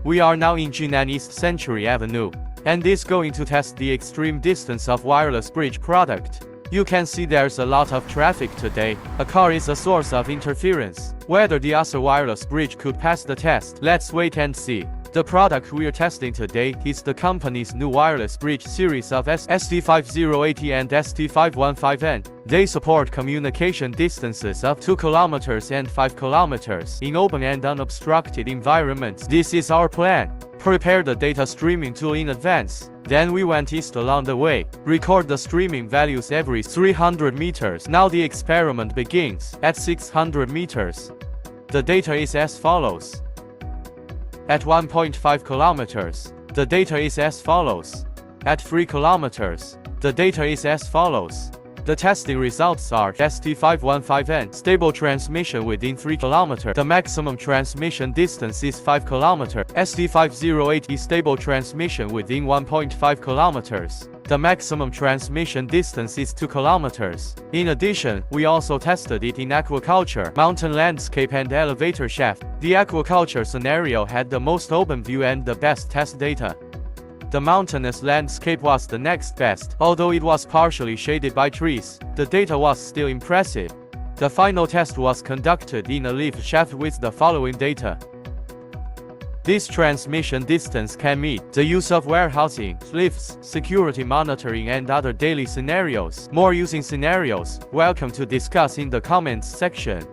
We are now in Jinan East Century Avenue, and is going to test the extreme distance of wireless bridge product. You can see there's a lot of traffic today. A car is a source of interference. Whether the other wireless bridge could pass the test, let's wait and see. The product we're testing today is the company's new wireless bridge series of ST5080 and ST515N. They support communication distances of 2 km and 5 km in open and unobstructed environments. This is our plan. Prepare the data streaming tool in advance. Then we went east along the way. Record the streaming values every 300 meters. Now the experiment begins at 600 meters. The data is as follows. At 1.5 kilometers, the data is as follows. At 3 kilometers, the data is as follows. The testing results are ST515N, stable transmission within 3 km. The maximum transmission distance is 5 km. ST508 is stable transmission within 1.5 km. The maximum transmission distance is 2 km. In addition, we also tested it in aquaculture, mountain landscape and elevator shaft. The aquaculture scenario had the most open view and the best test data. The mountainous landscape was the next best. Although it was partially shaded by trees, the data was still impressive. The final test was conducted in a lift shaft with the following data. This transmission distance can meet the use of warehousing, lifts, security monitoring and other daily scenarios. More using scenarios, welcome to discuss in the comments section.